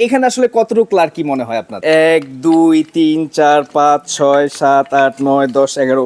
এখানে আসলে কতটুকু লার্কি মনে হয় আপনার? 1 2 3 4 5 6 7 8 9 10 11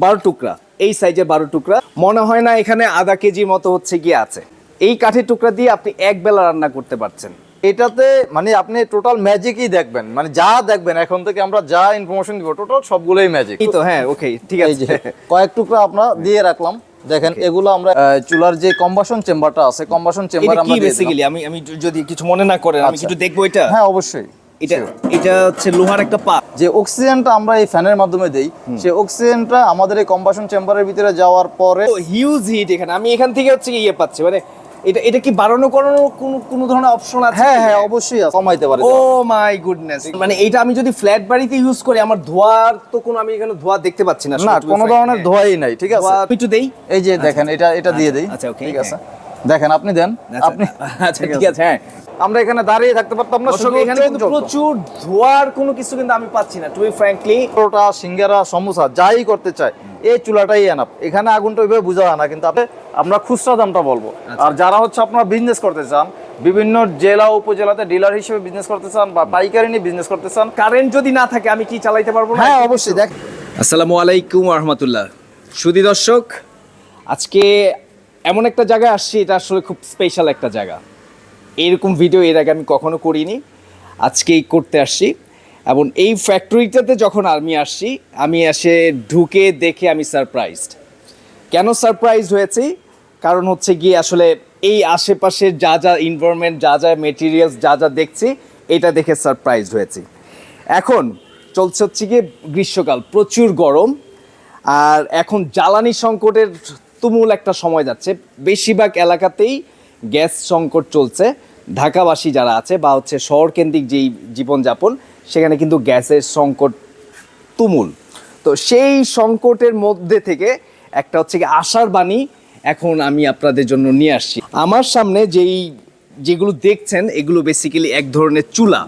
12 টুকরা, এই সাইজের 12 টুকরা। মনে হয় না এখানে আধা কেজির মতো হচ্ছে গিয়ে আছে। এই কাঠের টুকরা দিয়ে আপনি এক বেলা রান্না করতে পারছেন। এটাতে মানে আপনি টোটাল ম্যাজিকই দেখবেন, মানে যা দেখবেন এখন থেকে আমরা যা ইনফরমেশন দিব টোটাল সবগুলোই ম্যাজিক। এই তো হ্যাঁ, ওকে ঠিক এই যে আছে। কয়েক টুকরা আমরা দিয়ে রাখলাম, দেখেন এগুলো আমরা চুলার যে কম্বাসন চেম্বারটা আছে, কম্বাসন চেম্বার এটা আমরা কি দিয়ে দিলাম। বেসিক্যালি আমি যদি কিছু মনে না করেন আমি আচ্ছা। একটু দেখবো এটা। হ্যাঁ অবশ্যই। এটা এটা হচ্ছে লোহার একটা পাত। যে অক্সিজেনটা আমরা এই ফ্যানের মাধ্যমে দেই, সেই অক্সিজেনটা আমাদের এই কম্বাসন চেম্বারের ভিতরে যাওয়ার পরে হিউজ হিট এখানে। আমি এখান থেকে হচ্ছে ইয়ে পাচ্ছি, মানে এটা কি বাড়ানো করানোর কোনো ধরনের অপশন আছে? হ্যাঁ হ্যাঁ অবশ্যই আছে, কমাইতে পারে। ও মাই গুডনেস, মানে এটা আমি যদি ফ্ল্যাট বাড়িতে ইউজ করি আমার ধোঁয়ার তো কোনো, আমি এখানে ধোঁয়া দেখতে পাচ্ছি না। না কোনো ধরনের ধোঁয়াই নাই, ঠিক আছে। আমি একটু দেই। এই যে দেখেন এটা দিয়ে দেই। আচ্ছা, okay, ঠিক আছে, দেখেন আপনি দেন। আপনি আচ্ছা ঠিক আছে। হ্যাঁ, আমরা এখানে দাঁড়িয়ে থাকতে পারতাম না, দর্শক, শুধু এখানে কিন্তু চলতো। প্রচুর ধোঁয়ার কোনো কিছু কিন্তু আমি পাচ্ছি না, টু বি ফ্র্যাঙ্কলি। পরোটা, সিঙ্গারা, সমোসা যাই করতে চাই এই চুলাটাই এনাফ। এখানে আগুনটা ওইভাবে বোঝা যায় না, কিন্তু আমরা খুচরা দামটা বলবো। আর যারা হচ্ছে আপনারা বিজনেস করতে চান, বিভিন্ন জেলা উপজেলাতে ডিলার হিসেবে বিজনেস করতে চান বা পাইকারি নিয়ে বিজনেস করতে চান, কারেন্ট যদি না থাকে আমি কি চালাইতে পারবো না? হ্যাঁ অবশ্যই। দেখ, আসসালামু আলাইকুম ওয়া রাহমাতুল্লাহ। সুধী দর্শক, আজকে এমন একটা জায়গায় আসছি, এটা আসলে খুব স্পেশাল একটা জায়গা। এরকম ভিডিও এর আগে আমি কখনো করিনি, আজকেই করতে আসছি। এবং এই ফ্যাক্টরিটাতে যখন আমি আসছি, আমি এসে ঢুকে দেখে আমি সারপ্রাইজড। কেন সারপ্রাইজড হয়েছি? কারণ হচ্ছে গিয়ে আসলে এই আশেপাশের যা যা এনভায়রনমেন্ট, যা যা মেটেরিয়ালস, যা যা দেখছি, এটা দেখে সারপ্রাইজড হয়েছি। এখন চলছে হচ্ছে গিয়ে গ্রীষ্মকাল, প্রচুর গরম, আর এখন জ্বালানি সংকটের তুমুল একটা সময় যাচ্ছে। বেশিরভাগ এলাকাতেই গ্যাস সংকট চলছে। ঢাকাবাসী যারা আছে বা হচ্ছে শহরকেন্দ্রিক যেই জীবনযাপন, সেখানে কিন্তু গ্যাসের সংকট তুমুল। তো সেই সংকটের মধ্যে থেকে একটা হচ্ছে কি আশার বাণী এখন আমি আপনাদের জন্য নিয়ে আসছি। আমার সামনে যেগুলো দেখছেন এগুলো বেসিক্যালি এক ধরনের চুলা।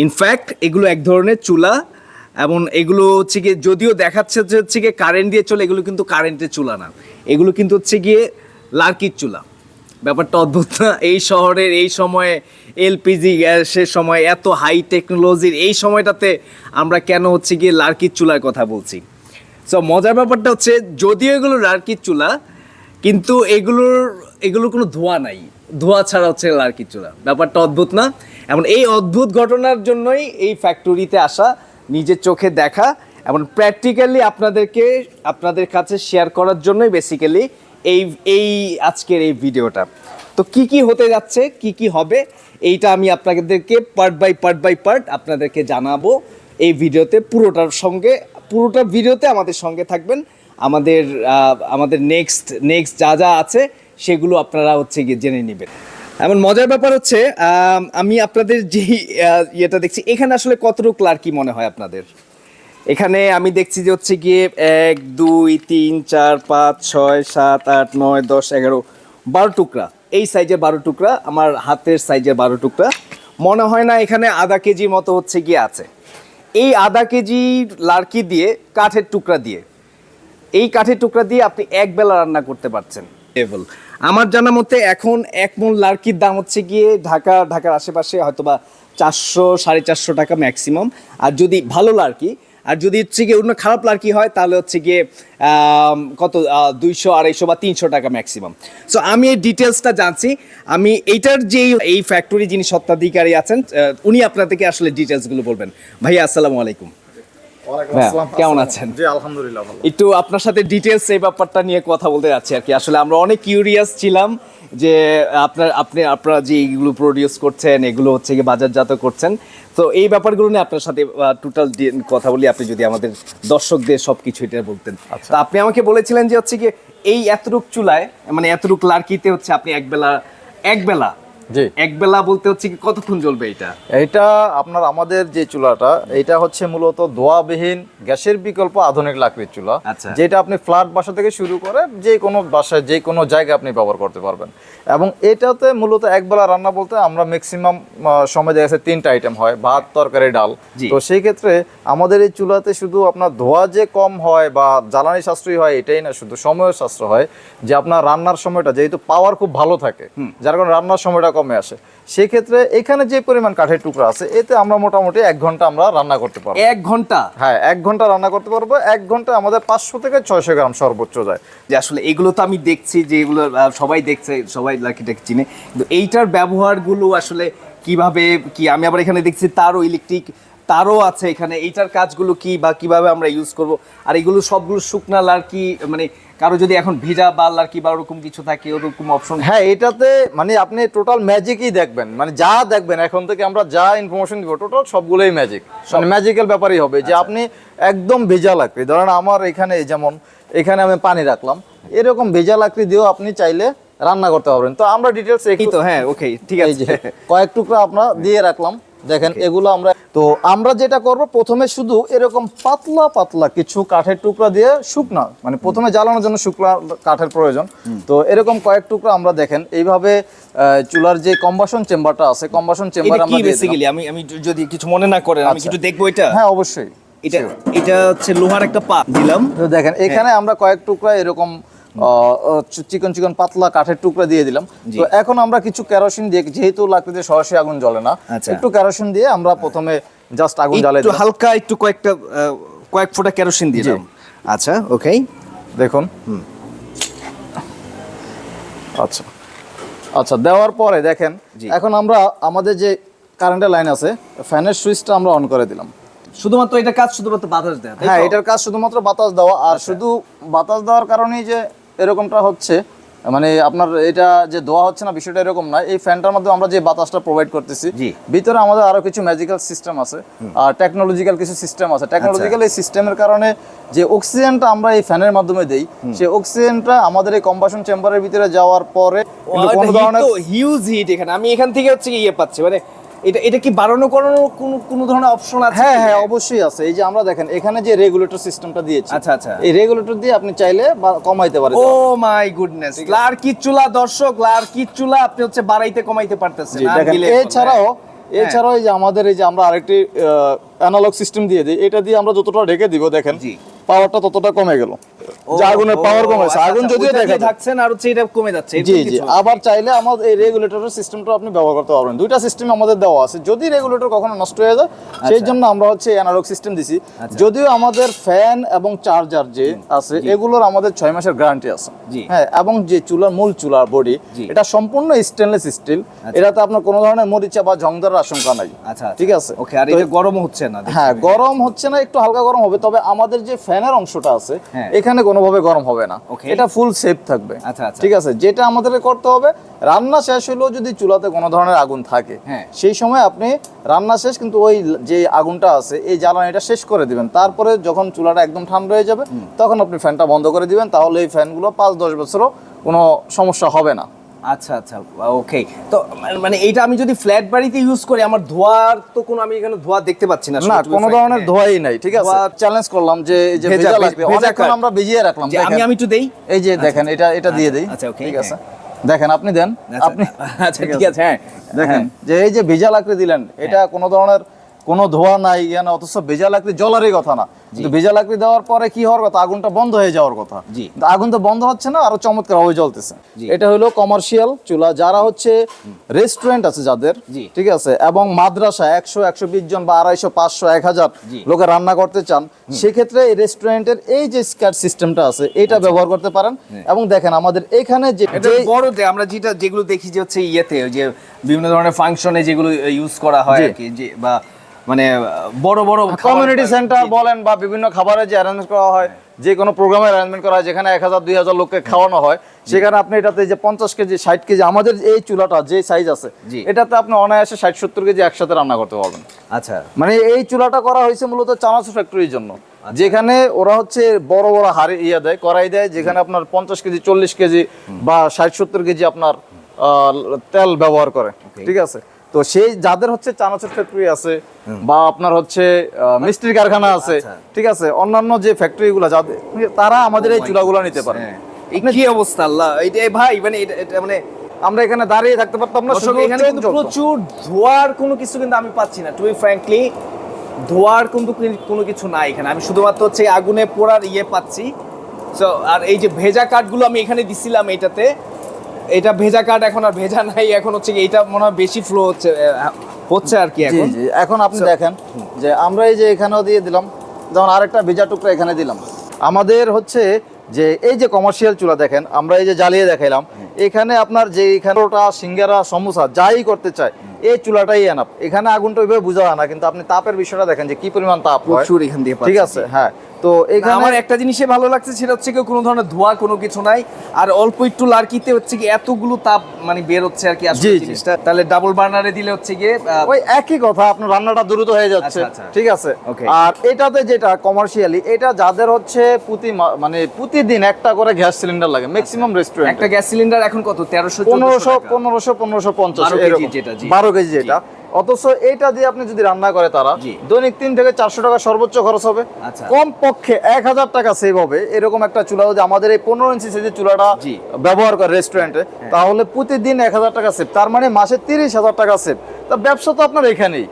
ইনফ্যাক্ট এগুলো এক ধরনের চুলা, এবং এগুলো হচ্ছে গিয়ে যদিও দেখাচ্ছে যে হচ্ছে গিয়ে কারেন্ট দিয়ে চলে, এগুলো কিন্তু কারেন্টের চুলা না, এগুলো কিন্তু হচ্ছে গিয়ে লার্কির চুলা। ব্যাপারটা অদ্ভুত না? এই শহরের এই সময়ে, এলপিজি গ্যাসের সময়, এত হাই টেকনোলজির এই সময়টাতে আমরা কেন হচ্ছে গিয়ে লার্কির চুলার কথা বলছি? সো মজার ব্যাপারটা হচ্ছে, যদিও এগুলো লার্কির চুলা, কিন্তু এগুলোর কোনো ধোঁয়া নাই, ধোঁয়া ছাড়া হচ্ছে লার্কির চুলা। ব্যাপারটা অদ্ভুত না? এমন এই অদ্ভুত ঘটনার জন্যই এই ফ্যাক্টরিতে আসা, নিজের চোখে দেখা এবং প্র্যাকটিক্যালি আপনাদের কাছে শেয়ার করার জন্যই বেসিক্যালি এই আজকের এই ভিডিওটা। তো কি হতে যাচ্ছে, কি হবে, এইটা আমি আপনাদেরকে পার্ট বাই পার্ট আপনাদেরকে জানাবো এই ভিডিওতে। পুরোটা ভিডিওতে আমাদের সঙ্গে থাকবেন। আমাদের নেক্সট যা আছে সেগুলো আপনারা হচ্ছে গিয়ে জেনে নেবেন। এমন মজার ব্যাপার হচ্ছে, আমি আপনাদের যেই ইয়েটা দেখছি, এখানে আসলে কতটুকু লার্কি মনে হয় আপনাদের? এখানে আমি দেখছি যে হচ্ছে গিয়ে 1 2 3 4 5 6 7 8 9 10 11 12 টুকরা, এই সাইজের 12 টুকরা, আমার হাতের সাইজের 12 টুকরা। মনে হয় না এখানে আধা কেজির মতো হচ্ছে গিয়ে আছে। এই আধা কেজি লার্কি দিয়ে, কাঠের টুকরা দিয়ে, এই কাঠের টুকরা দিয়ে আপনি এক বেলা রান্না করতে পারছেন। আমার জানা মতে এখন 1 মণ লার্কির দাম হচ্ছে গিয়ে ঢাকার আশেপাশে হয়তোবা 400 450 টাকা ম্যাক্সিমাম। আর যদি ভালো লার্কি, আর যদি হচ্ছে গিয়ে অন্য খারাপ লার্কি হয়, তাহলে হচ্ছে গিয়ে কত 200 250 বা 300 টাকা ম্যাক্সিমাম। সো আমি এই ডিটেলসটা জানছি। আমি এইটার এই ফ্যাক্টরি যিনি স্বত্বাধিকারী আছেন, উনি আপনাদেরকে আসলে ডিটেলসগুলো বলবেন। ভাইয়া আসসালামু আলাইকুম। কেমন আছেন? জি আলহামদুলিল্লাহ ভালো। একটু আপনার সাথে ডিটেলস এই ব্যাপারটা নিয়ে কথা বলতে যাচ্ছি আর কি। আসলে আমরা অনেক কিউরিয়াস ছিলাম যে আপনারা যে এইগুলো প্রডিউস করছেন, এগুলো হচ্ছে গিয়ে বাজারজাত করছেন, তো এই ব্যাপারগুলো নিয়ে আপনার সাথে টোটাল কথা বলি। আপনি যদি আমাদের দর্শকদের সব কিছু এটা বলতেন। তো আপনি আমাকে বলেছিলেন যে হচ্ছে গিয়ে এই এতটুক চুলায়, মানে এতটুক লার্কিতে হচ্ছে আপনি একবেলা জি একবেলা বলতে হচ্ছে কি কতক্ষণ জ্বলবে এটা? এইটা আপনার আমাদের যে চুলাটা, এটা হচ্ছে মূলত ধোঁয়াবিহীন গ্যাসের বিকল্প আধুনিক লাকড়ির চুলা। আচ্ছা। যেটা আপনি ফ্ল্যাট বাসা থেকে শুরু করে যে কোনো বাসায় যে কোনো জায়গায় আপনি ব্যবহার করতে পারবেন। এবং এটাতে মূলত একবেলা রান্না বলতে আমরা ম্যাক্সিমাম সময় দেখা যাচ্ছে 3টা আইটেম হয়, ভাত তরকারি ডাল। জি। তো সেই ক্ষেত্রে আমাদের এই চুলাতে শুধু আপনার ধোঁয়া যে কম হয় বা জ্বালানি সাশ্রয়ী হয় এটাই না, শুধু সময়ের সাশ্রয় হয়। যে আপনার রান্নার সময়টা যেহেতু পাওয়ার খুব ভালো থাকে, যার কারণে রান্নার সময়টা কমে আসে। সেক্ষেত্রে এখানে যে পরিমাণ কাঠের টুকরা আছে এতে আমরা মোটামুটি 1 ঘন্টা আমরা রান্না করতে পারবো। 1 ঘন্টা? হ্যাঁ, 1 ঘন্টা রান্না করতে পারবো। 1 ঘন্টা আমাদের 500 থেকে 600 গ্রাম সর্বোচ্চ যায়। যে আসলে এগুলো তো আমি দেখছি যে এগুলো সবাই দেখছে, সবাই লার্কিটাকে চিনে, কিন্তু এইটার ব্যবহারগুলো আসলে কিভাবে কি, আমি আবার এখানে দেখছি তারও ইলেকট্রিক তারও আছে এখানে, এইটার কাজগুলো কি বা কিভাবে আমরা ইউজ করব, আর এগুলো সবগুলো শুকনা লার্কি, মানে কারো যদি এখন ভেজা বা লার্কি বা ওরকম কিছু থাকে ওরকম অপশন? হ্যাঁ, এটাতে মানে আপনি টোটাল ম্যাজিকই দেখবেন, মানে যা দেখবেন এখন থেকে আমরা যা ইনফরমেশন দিব টোটাল সবগুলোই ম্যাজিক, মানে ম্যাজিক্যাল ব্যাপারই হবে। যে আপনি একদম ভেজা লাকড়ি, ধরেন আমার এখানে যেমন এখানে আমি পানি রাখলাম, এরকম ভেজা লাকড়ি দিয়েও আপনি চাইলে রান্না করতে পারবেন। তো আমরা ডিটেলস এই তো, হ্যাঁ ওকে ঠিক আছে, কয়েক টুকরা আপনার দিয়ে রাখলাম, দেখেন এগুলো আমরা যেটা করব প্রথমে শুধু এরকম পাতলা পাতলা কিছু কাঠের টুকরা দিয়ে শুকনা, মানে প্রথমে জ্বালানোর জন্য শুকনা কাঠের প্রয়োজন। তো এরকম কয়েক টুকরা আমরা দেখেন এইভাবে চুলার যে কম্বাসন চেম্বারটা আছে, কম্বাসন চেম্বার আমরা বেসিক্যালি আমি যদি কিছু মনে না করেন আমি একটু দেখবো এটা। হ্যাঁ অবশ্যই, এটা হচ্ছে লোহার একটা পা দিলাম। তো দেখেন এখানে আমরা কয়েক টুকরা এরকম চিকন চিকন পাতলা কাঠের টুকরা দিয়ে দিলাম। তো এখন আমরা কিছু কেরোসিন দিয়ে, যেহেতু লাকড়িতে সরাসরি আগুন জ্বলে না, একটু কেরোসিন দিয়ে আমরা প্রথমে জাস্ট আগুন জ্বালিয়ে দিলাম, হালকা একটু কয়েক ফোঁটা কেরোসিন দিয়ে দিলাম। আচ্ছা ওকে, দেখুন। আচ্ছা আচ্ছা, দেওয়ার পরে দেখেন এখন আমরা আমাদের যে কারেন্টের লাইন আছে, ফ্যানের সুইচটা আমরা অন করে দিলাম। শুধুমাত্র এটা কাজ শুধুমাত্র বাতাস দেওয়া? হ্যাঁ, এটার কাজ শুধুমাত্র বাতাস দেওয়া। আর শুধু বাতাস দেওয়ার কারণেই যে এরকমটা হচ্ছে, মানে আপনার এটা যে ধোয়া হচ্ছে না বিষয়টা এরকম না। এই ফ্যানটার মধ্যে আমরা যে বাতাসটা প্রোভাইড করতেছি, ভিতরে আমাদের আরো কিছু ম্যাজিক্যাল সিস্টেম আছে আর টেকনোলজিক্যাল কিছু সিস্টেম আছে। টেকনোলজিক্যাল এই সিস্টেমের কারণে যে অক্সিজেনটা আমরা এই ফ্যানের মাধ্যমে দেই, সেই অক্সিজেনটা আমাদের এই কম্বাসন চেম্বারের ভিতরে যাওয়ার পরে কিন্তু কোনো ধরনের হিউজ হিট এখানে আমি এখান থেকে হচ্ছে ইয়ে পাচ্ছি, মানে এটা কি বাড়ানো করানো কোনো ধরনের অপশন আছে? হ্যাঁ হ্যাঁ অবশ্যই আছে। এই যে আমরা দেখেন এখানে যে রেগুলেটর সিস্টেমটা দিয়েছি, আচ্ছা আচ্ছা, এই রেগুলেটর দিয়ে আপনি চাইলে কমাইতে পারেন। ও মাই গুডনেস, লার্কি চুলা দর্শক, লার্কি চুলা আপনি হচ্ছে বাড়াইতে কমাইতে পারতেছেন। এছাড়াও এই যে আমাদের এই যে আমরা আরেকটি অ্যানালগ সিস্টেম দিয়ে দিই, এটা দিয়ে আমরা যতটা ঢেকে দিব দেখেন পাওয়ারটা ততটা কমে গেল, যে আগুনের পাওয়ার কমেছে। আগুন যদিও দেখা যাচ্ছে আর হচ্ছে এটা কমে যাচ্ছে। জি জি, আবার চাইলে আমাদের এই রেগুলেটরের সিস্টেমটা আপনি ব্যবহার করতে পারবেন। দুইটা সিস্টেম আমাদের দেওয়া আছে, যদি রেগুলেটর কখনো নষ্ট হয়ে যায় সেই জন্য আমরা হচ্ছে অ্যানালগ সিস্টেম দিছি। যদিও আমাদের ফ্যান এবং চার্জার যে আছে এগুলোর আমাদের 6 মাসের গ্যারান্টি আছে। হ্যাঁ, এবং যে চুলার মূল চুলার বডি এটা সম্পূর্ণ স্টেনলেস স্টিল, এটাতে আপনার কোনো ধরনের মরিচা বা জং ধরার আশঙ্কা নাই। আচ্ছা ঠিক আছে, ওকে। আর এটা গরম হচ্ছে না? হ্যাঁ, গরম হচ্ছে না, একটু হালকা গরম হবে, তবে আমাদের যে ফ্যানের অংশটা আছে এখানে কোনোভাবে গরম হবে না, এটা ফুল সেফ থাকবে। ঠিক আছে, যেটা আমাদের করতে হবে, রান্না শেষ হলেও যদি চুলাতে কোনো ধরনের আগুন থাকে সেই সময় আপনি রান্না শেষ কিন্তু ওই যে আগুনটা আছে এই জ্বালানিটা শেষ করে দিবেন। তারপরে যখন চুলাটা একদম ঠান্ডা হয়ে যাবে তখন আপনি ফ্যানটা বন্ধ করে দিবেন, তাহলে এই ফ্যানগুলো 5-10 বছরও কোনো সমস্যা হবে না। আচ্ছা আচ্ছা ওকে। তো মানে এইটা আমি যদি ফ্ল্যাট বাড়িতে ইউজ করি, আমার ধোয়ার তো কোনো, আমি এখানে ধোয়া দেখতে পাচ্ছি না, না কোনো ধরনের ধোয়াই নাই। ঠিক আছে, চ্যালেঞ্জ করলাম যে এই যে ভেজা লাগবে, অনেকক্ষণ আমরা ভিজিয়ে রাখলাম। আমি একটু দেই, এই যে দেখেন এটা দিয়ে দেই। আচ্ছা ওকে, ঠিক আছে, দেখেন আপনি দেন, আপনি আচ্ছা ঠিক আছে। হ্যাঁ দেখেন যে এই যে ভেজা লাকড়ি দিলেন, এটা কোনো ধরনের কোনো ধোয়া নাই না, অথচ ভেজা লাকড়ি জ্বলারই কথা না, কিন্তু ভেজা লাকড়ি দেওয়ার পরে কি হওয়ার কথা, আগুনটা বন্ধ হয়ে যাওয়ার কথা। আগুন তো বন্ধ হচ্ছে না, আরো চমৎকার ভাবে জ্বলতেছে। এটা হলো কমার্শিয়াল চুলা, যারা হচ্ছে রেস্টুরেন্ট আছে যাদের, ঠিক আছে, এবং মাদ্রাসা 100-120 জন বা 250-500-1000 লোকে রান্না করতে চান, সেক্ষেত্রে এই রেস্টুরেন্টের এই যে স্ক্যাট সিস্টেমটা আছে এটা ব্যবহার করতে পারেন। এবং দেখেন আমাদের এখানে যে বড়তে আমরা যেগুলো দেখি যে হচ্ছে ইয়েতে যে বিভিন্ন ধরনের ফাংশনে যেগুলো ইউজ করা হয় আর কি, যে বা মানে বড় বড় কমিউনিটি সেন্টার বলেন বা বিভিন্ন খাবারের যে অ্যারেঞ্জমেন্ট করা হয়, যে কোনো প্রোগ্রামের অ্যারেঞ্জমেন্ট করা হয়, যেখানে 1000-2000 লোককে খাওয়ানো হয়, সেখানে আপনি এটাতে যে 50 কেজি 60 কেজি আমাদের এই চুলাটা যে সাইজ আছে এটাতে আপনি অনায়াসে 60-70 কেজি একসাথে রান্না করতে পারবেন। আচ্ছা, মানে এই চুলাটা করা হয়েছে মূলত চানাচুর ফ্যাক্টরির জন্য, যেখানে ওরা হচ্ছে বড় বড় হাড়ি দেয়, কড়াই দেয়, যেখানে আপনার 50 কেজি 40 কেজি বা 60-70 কেজি আপনার তেল ব্যবহার করে। ঠিক আছে, তো সেই যাদের হচ্ছে চানাচুর ফ্যাক্টরি আছে বা আপনার হচ্ছে মিষ্টির কারখানা আছে, ঠিক আছে, অন্যান্য যে ফ্যাক্টরিগুলো যাদের, তারা আমাদের এই চুলাগুলো নিতে পারে। কি অবস্থা আল্লাহ, এটা ভাই মানে এটা মানে আমরা এখানে দাঁড়িয়ে থাকতে পারতাম না, এখানে কিন্তু প্রচুর ধোয়ার কোনো কিছু কিন্তু আমি পাচ্ছি না, টু বি ফ্র্যাঙ্কলি ধোয়ার কিন্তু কোনো কিছু নাই এখানে, আমি শুধুমাত্র হচ্ছে আগুনে পোড়ার পাচ্ছি। সো আর এই যে ভেজা কাঠগুলো আমি এখানে দিছিলাম, এটাতে এটা ভেজা কাঠ এখন আর ভেজা নাই, এখন হচ্ছে কি এটা মনে হয় বেশি ফ্লো হচ্ছে আর কি জি এখন। জি, এখন আপনি দেখেন যে আমরা এই যে এখানেও দিয়ে দিলাম, যেমন আরেকটা ভেজা টুকরা এখানে দিলাম। আমাদের হচ্ছে যে এই যে কমার্শিয়াল চুলা দেখেন, আমরা এই যে জ্বালিয়ে দেখাইলাম, এখানে আপনার যে এখানে ওটা সিঙ্গারা সমোসা যাই করতে চায় এই চুলাটাই এনাফ। এখানে আগুনটা ওইভাবে বোঝা হয় না, কিন্তু আপনি তাপের বিষয়টা দেখেন যে কি পরিমাণ তাপ হয়। প্রচুর এখান দিয়ে ঠিক পাচ্ছি। আছে, হ্যাঁ। তো এখানে আমার একটা জিনিসে ভালো লাগছে, সেটা হচ্ছে কি কোনো ধরনের ধোঁয়া কোনো কিছু নাই, আর অল্প একটু লার্কিতে হচ্ছে কি এতগুলো তাপ মানে বের হচ্ছে আর কি জি, আসলে জি। জিনিসটা। তাহলে ডাবল বার্নারে দিলে হচ্ছে গিয়ে ওই একই কথা, আপনার রান্নাটা দ্রুত হয়ে যাচ্ছে। আচ্ছা, আচ্ছা। ঠিক আছে। Okay. আর এটাতে যেটা কমার্শিয়ালি, এটা যাদের হচ্ছে মানে প্রতিদিন একটা করে গ্যাস সিলিন্ডার লাগে ম্যাক্সিমাম রেস্টুরেন্ট, একটা গ্যাস সিলিন্ডার এখন কত 1300 1550 12 কেজি যেটা, জি। 12 কেজি যেটা। অথচ এটা দিয়ে আপনি যদি রান্না করে তারা জি। দৈনিক 3 থেকে 400 টাকা সর্বোচ্চ খরচ হবে। আচ্ছা। কম পক্ষে 1000 টাকা সেভ হবে। এরকম একটা চুলা যদি আমাদের এই 15 ইঞ্চি সাইজের চুলাটা জি। ব্যবহার করে রেস্টুরেন্টে, তাহলে প্রতিদিন 1000 টাকা সেভ, তার মানে মাসে 30,000 টাকা সেভ। তা ব্যবসা তো আপনার এখানেই।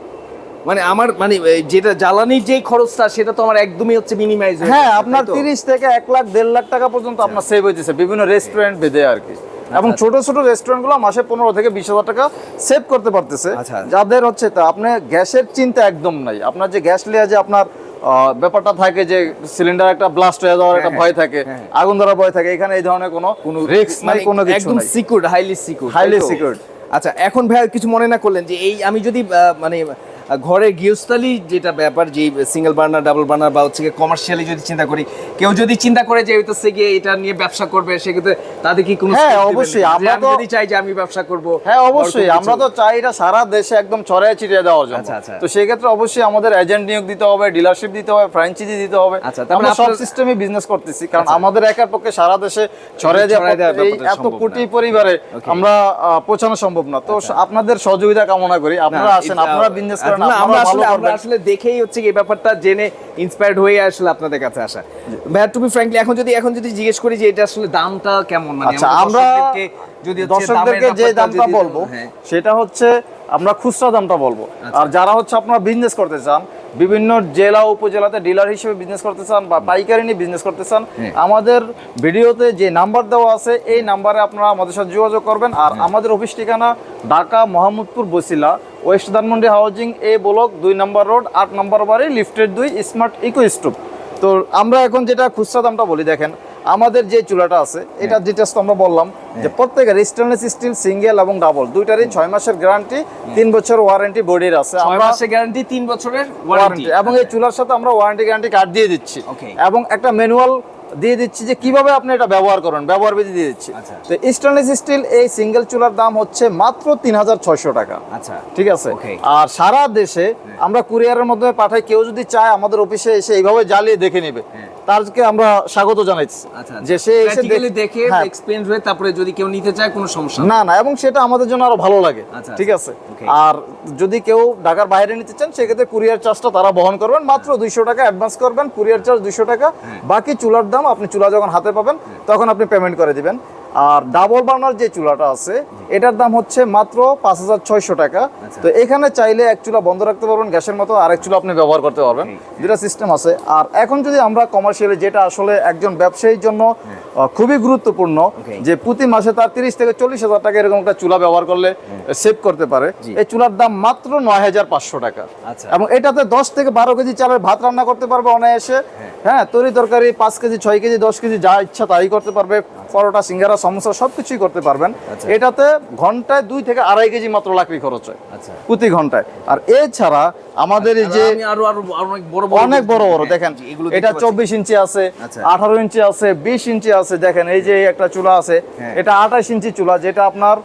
মানে আমার মানে যেটা জ্বালানির যেই খরচটা সেটা তো আমার একদমই হচ্ছে মিনিমাইজ হয়ে হ্যাঁ, যাচ্ছে, আপনার তাই তো? 30 থেকে 1 লাখ 1.5 লাখ টাকা পর্যন্ত আপনার সেভ হইতেছে বিভিন্ন রেস্টুরেন্ট ভেদে আর কি। এবং ছোট ছোট রেস্টুরেন্টগুলো মাসে 15 থেকে 20,000 টাকা সেভ করতে পারতেছে। আচ্ছা। যাদের হচ্ছে তা আপনি গ্যাসের চিন্তা একদম নাই, আপনার যে গ্যাস লিয়া যে আপনার ব্যাপারটা থাকে যে সিলিন্ডার একটা ব্লাস্ট হয়ে যাওয়ার একটা ভয় থাকে, আগুন ধরার ভয় থাকে, এখানে এই ধরনের কোনো রিস্ক নাই, কোনো কিছু একদম নাই, secured, highly secured, highly secured. আচ্ছা, এখন ভাই কিছু মনে না করলেন যে এই আমি যদি মানে ঘরের গৃহস্থালী যেটা ব্যাপার, যে সিঙ্গেল বার্নার ডাবল বার্নার বা হচ্ছে কমার্শিয়ালি যদি চিন্তা করি, কেউ যদি চিন্তা করে যে হইতেছে গিয়ে এটা নিয়ে ব্যবসা করবে, সেক্ষেত্রে তাদের কি কোনো হ্যাঁ, scope দিবেন অবশ্যই, নাকি? যে আমরা আমি তো- যদি চাই যে আমি ব্যবসা করব, হ্যাঁ, অবশ্যই, আমরা তো চাই এটা সারা দেশে একদম ছড়ায় ছিটিয়ে দেওয়ার জন্য। আচ্ছা, আচ্ছা। তো সেই ক্ষেত্রে অবশ্যই আমাদের এজেন্ট নিয়োগ দিতে হবে, ডিলারশিপ দিতে হবে, ফ্র্যাঞ্চাইজি দিতে হবে। আচ্ছা, তার মানে আমরা সব আপনার- সিস্টেমে বিজনেস করতেছি, কারণ আমাদের একার পক্ষে সারা দেশে ছড়ায় দেওয়া ছড়ায় দেওয়ার এই ব্যাপারটা এত সম্ভব কোটি না। পরিবারে Okay. আমরা পৌঁছানো সম্ভব না। তো আপনাদের সহযোগিতা কামনা করি, আপনারা আসেন, আপনারা বিজনেস করেন, না, আপনারা ভালো আমরা করবেন। আসলে দেখেই হচ্ছে কি এই ব্যাপারটা জেনে ইন্সপায়ার্ড হয়ে আসলে আপনাদের কাছে আসা। ভাই টু বি ফ্র্যাঙ্কলি, এখন যদি জিজ্ঞেস করি যে এটা আসলে দামটা কেমন, মানে আচ্ছা, আমাদের আমরা দর্শকদেরকে যদি হচ্ছে দর্শকদেরকে দামের যে ব্যাপারটা দামটা যদি- বলবো হ্যাঁ। সেটা হচ্ছে আমরা খুচরা দামটা বলবো। আচ্ছা। আর যারা হচ্ছে আপনারা বিজনেস করতে চান, বিভিন্ন জেলা উপজেলাতে ডিলার হিসেবে বিজনেস করতে চান বা পাইকারি নিয়ে বিজনেস করতে চান, হ্যাঁ। আমাদের ভিডিওতে যে নাম্বার দেওয়া আছে এই নাম্বারে আপনারা আমাদের সাথে যোগাযোগ করবেন। আর আমাদের অফিস ঠিকানা ঢাকা মোহাম্মদপুর বসিলা, ওয়েস্ট ধানমন্ডি হাউজিং এ ব্লক 2 নম্বর রোড, 8 নম্বর বাড়ি, লিফটের 2, স্মার্ট ইকো স্টোভ। তো আমরা এখন যেটা খুচরা দামটা বলি, দেখেন আমাদের যে চুলাটা আছে এটা ডিটেলস তো আমরা বললাম যে প্রত্যেকের স্টেনলেস স্টিল সিঙ্গেল এবং ডাবল দুইটারই 6 মাসের গ্যারান্টি, 3 বছর ওয়ারেন্টি বডির আছে। 6 আমরা মাসের গ্যারান্টি, 3 বছরের ওয়ারেন্টি, ওয়ারেন্টি, এবং এই চুলার সাথে আমরা ওয়ারেন্টি গ্যারান্টি কার্ড দিয়ে দিচ্ছি। Okay. এবং একটা ম্যানুয়াল দিয়ে দিচ্ছি যে কিভাবে আপনি এটা ব্যবহার করবেন, ব্যবহার বিধি দিয়ে দিচ্ছি। আচ্ছা। তো স্টেনলেস স্টিল এই সিঙ্গেল চুলার দাম হচ্ছে মাত্র 3600 টাকা। আচ্ছা, ঠিক আছে। Okay. আর সারা দেশে আমরা কুরিয়ারের মাধ্যমে পাঠাই, কেউ যদি চায় আমাদের অফিসে এসে এইভাবে জ্বালিয়ে দেখে নেবে, তারকে আমরা স্বাগত জানাইছি আচ্ছা, যে সে এসে প্র্যাকটিক্যালি দেখে হ্যাঁ, এক্সপেরিয়েন্স হয়ে তারপরে যদি কেউ নিতে চায় কোনো সমস্যা নেই। না না, এবং সেটা আমাদের জন্য আরো ভালো লাগে। আচ্ছা, ঠিক আছে। Okay. আর যদি কেউ ঢাকার বাইরে নিতে চান, সেক্ষেত্রে কুরিয়ার চার্জটা তারা বহন করবেন, মাত্র 200 টাকা অ্যাডভান্স করবেন, কুরিয়ার চার্জ 200 টাকা, বাকি চুলার দাম আপনি চুলা যখন হাতে পাবেন তখন আপনি পেমেন্ট করে দিবেন। আর ডাবল বার্নার যে চুলাটা আছে এটার দাম হচ্ছে মাত্র 5600 টাকা। তো এখানে চাইলে এক চুলা বন্ধ রাখতে পারবেন গ্যাসের মতো, আরেক চুলা আপনি ব্যবহার করতে পারবেন, দুটা সিস্টেম আছে। আর এখন যদি আমরা কমার্শিয়ালি, যেটা আসলে একজন ব্যবসায়ীর জন্য খুবই গুরুত্বপূর্ণ, Okay. যে প্রতি মাসে তার 30 থেকে 40,000 টাকা এরকম একটা চুলা ব্যবহার করলে সেভ করতে পারে, এই চুলার দাম মাত্র 9500 টাকা। আচ্ছা। এবং এটাতে 10 থেকে 12 কেজি চালের ভাত রান্না করতে পারবে অনায়াসে। হ্যাঁ, তরি তরকারি 5 কেজি 6 কেজি 10 কেজি যা ইচ্ছা তাই করতে পারবে, পরোটা সিঙ্গারা সমোসা সবকিছুই করতে পারবেন। আচ্ছা। এটাতে ঘন্টায় 2 থেকে 2.5 কেজি মাত্র লাকড়ি খরচ হয় আচ্ছা। প্রতি ঘন্টায়। আর এছাড়া আমাদের এই যে আমি আরো অনেক বড় অনেক বড় বড় হ্যাঁ, দেখেন, এগুলো এটা দেখতে 24 ইঞ্চি আছে, আচ্ছা। 18 ইঞ্চি আছে, 20 ইঞ্চি আছে। দেখেন এই যে একটা চুলা আছে, হ্যাঁ। এটা 28 ইঞ্চি চুলা, যেটা আপনার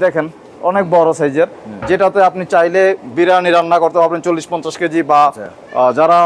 দেখেন অনেক বড় সাইজের, যেটাতে আপনি চাইলে বিরিয়ানি রান্না করতে পারবেন 40-50 কেজি, বা আচ্ছা। যারা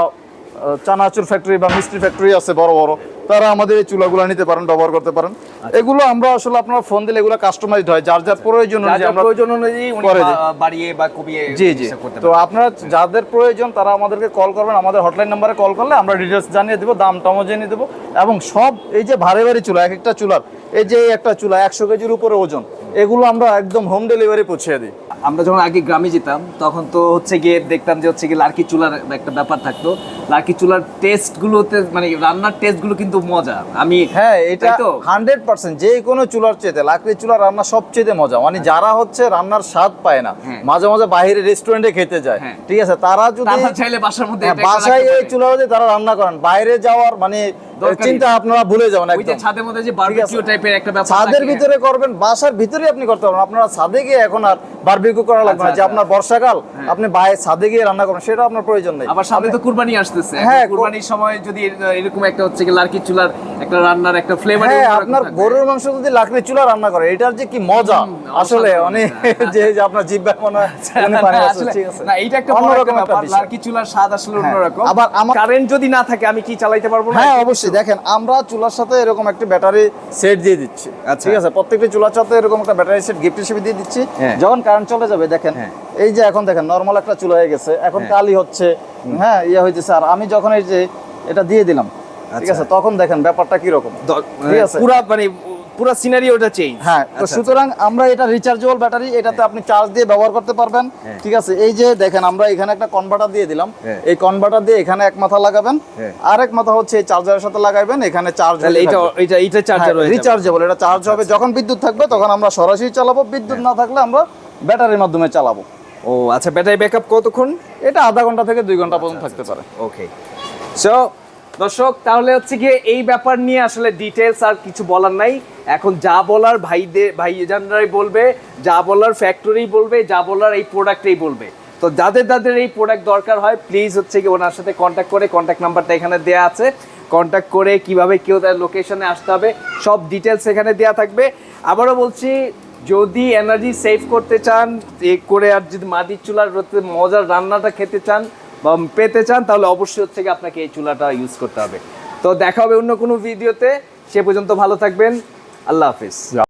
চানাচুর ফ্যাক্টরি বা মিষ্টি ফ্যাক্টরি আছে বড় বড়, তারা আমাদের এই চুলাগুলো নিতে পারেন, ব্যবহার করতে পারেন। এগুলো আমরা আসলে আপনার ফোন দিলে এগুলো কাস্টমাইজড হয়, যার যার প্রয়োজন যার অনুযায়ী যার আমরা প্রয়োজন অনুযায়ী উনি করে দিই। বাড়িয়ে বা কমিয়ে জি জি। জিনিসটা করতে তো পারেন। আপনারা যাদের প্রয়োজন তারা আমাদেরকে কল করবেন, আমাদের হটলাইন নাম্বারে কল করলে আমরা ডিটেলস জানিয়ে দেবো, দামটাও জেনে দেবো। এবং সব এই যে ভারী ভারী চুলা, এক একটা চুলার, এই যে একটা চুলা 100 কেজির উপরে ওজন, এগুলো আমরা একদম হোম ডেলিভারি পৌঁছে দিই। আমরা যখন আগে গ্রামে যেতাম তখন তো হচ্ছে গিয়ে দেখতাম যে হচ্ছে গিয়ে লার্কি চুলার একটা ব্যাপার থাকতো। লার্কি চুলার টেস্টগুলোতে মানে রান্নার টেস্টগুলো কিন্তু কিন্তু মজা। আমি হ্যাঁ, এটা তাই তো 100% যে কোনো চুলার চেয়ে লাকড়ির চুলার রান্না সবচেয়ে মজা। মানে যারা হচ্ছে রান্নার স্বাদ পায় না, হ্যাঁ। মাঝে মাঝে বাইরে রেস্টুরেন্টে খেতে যায়, হ্যাঁ। ঠিক আছে, তারা যদি তারা চাইলে বাসার মধ্যে হ্যাঁ, এটা একটা বাসায় রাখতে এই পারে। চুলাতে তারা রান্না করেন, বাইরে যাওয়ার মানে দরকারই চিন্তা নেই। আপনারা ভুলে যাবেন ওই যে একদম। ছাদের মধ্যে যে বারবিকিউ টাইপের একটা ব্যাপার ছাদের থাকে। ভিতরে করবেন, বাসার ভিতরেই আপনি করতে পারবেন। আপনারা ছাদে গিয়ে এখন আর বারবিকিউ করা লাগবে না, আচ্ছা, যে আচ্ছা। আপনার বর্ষাকাল হ্যাঁ। আপনি বাইরে ছাদে গিয়ে রান্না করবেন, সেটা আপনার প্রয়োজন নেই। আবার সামনে তো কুরবানি আসতেছে। হ্যাঁ, কুরবানির সময় যদি এরকম একটা হচ্ছে কি লার্কি চুলার একটা রান্নার একটা ফ্লেভার, হ্যাঁ, আপনার গরুর মাংস যদি লাকড়ির চুলা রান্না করে, এটার যে কি মজা আসলে অসাধারণ। অনেক, যে যে আপনার জিহ্বার মনে হয় এখানে পানি আসছে, ঠিক আছে। না, এইটা একটা বড় অন্যরকম একটা একটা ব্যাপার। বিষয়। লার্কি চুলার স্বাদ আসলে হ্যাঁ। অন্যরকম। আবার কারেন্ট যদি না থাকে আমি কি চালাইতে পারবো না? হ্যাঁ, অবশ্যই। দেখেন, আমরা চুলার সাথে এরকম একটা ব্যাটারি সেট দিয়ে দিচ্ছি, আচ্ছা। ঠিক আছে, প্রত্যেকটা চুলার সাথে এরকম একটা ব্যাটারি সেট গিফট হিসেবে দিয়ে দিচ্ছি। হ্যাঁ। যখন কারেন্ট চলে যাবে, দেখেন হ্যাঁ। এই যে এখন দেখেন নরমাল একটা চুলা হয়ে গেছে, এখন হ্যাঁ। কালি হচ্ছে, হ্যাঁ, ইয়ে হইতেছে। আর আমি যখন এই যে এটা দিয়ে দিলাম, ঠিক আচ্ছা। আছে, তখন দেখেন ব্যাপারটা কি রকম, ঠিক আছে। পুরা মানে পুরা সিনারিওটা চেঞ্জ। হ্যাঁ, তো সুতরাং আমরা এটা রিচার্জেবল ব্যাটারি, এটাতে আপনি চার্জ দিয়ে ব্যবহার করতে পারবেন, হ্যাঁ। ঠিক আছে। এই যে দেখেন, আমরা এখানে একটা কনভার্টার দিয়ে দিলাম, হ্যাঁ। এই কনভার্টার দিয়ে এখানে এক মাথা লাগাবেন, হ্যাঁ। আর এক মাথা হচ্ছে এই চার্জারের সাথে লাগাবেন, এখানে চার্জ তাহলে এটা চার্জার হয়ে যাবে। রিচার্জেবল, এটা চার্জ হবে যখন বিদ্যুৎ থাকবে, তখন আমরা সরাসরি চালাবো, বিদ্যুৎ না থাকলে আমরা ব্যাটারির মাধ্যমে চালাবো। ও আচ্ছা, ব্যাটারি ব্যাকআপ কতক্ষণ? এটা আধা ঘন্টা থেকে 2 ঘন্টা পর্যন্ত থাকতে পারে। ওকে, সো দর্শক, তাহলে হচ্ছে গিয়ে এই ব্যাপার নিয়ে আসলে ডিটেলস আর কিছু বলার নাই। এখন যা বলার ভাইজানরাই বলবে, যা বলার ফ্যাক্টরি বলবে, যা বলার এই প্রোডাক্টেই বলবে। তো যাদের এই প্রোডাক্ট দরকার হয়, প্লিজ হচ্ছে কি ওনার সাথে কন্ট্যাক্ট করে, কন্ট্যাক্ট নাম্বারটা এখানে দেওয়া আছে, কন্ট্যাক্ট করে কিভাবে কেউ তার লোকেশনে আসতে হবে সব ডিটেলস এখানে দেওয়া থাকবে। আবারও বলছি, যদি এনার্জি সেভ করতে চান করে, আর যদি মাটির চুলার মজার রান্নাটা খেতে চান বা পেতে চান, তাহলে অবশ্যই হচ্ছে কি আপনাকে এই চুলাটা ইউজ করতে হবে। তো দেখা হবে অন্য কোনো ভিডিওতে, সে পর্যন্ত ভালো থাকবেন, আল্লাহ হাফিজ।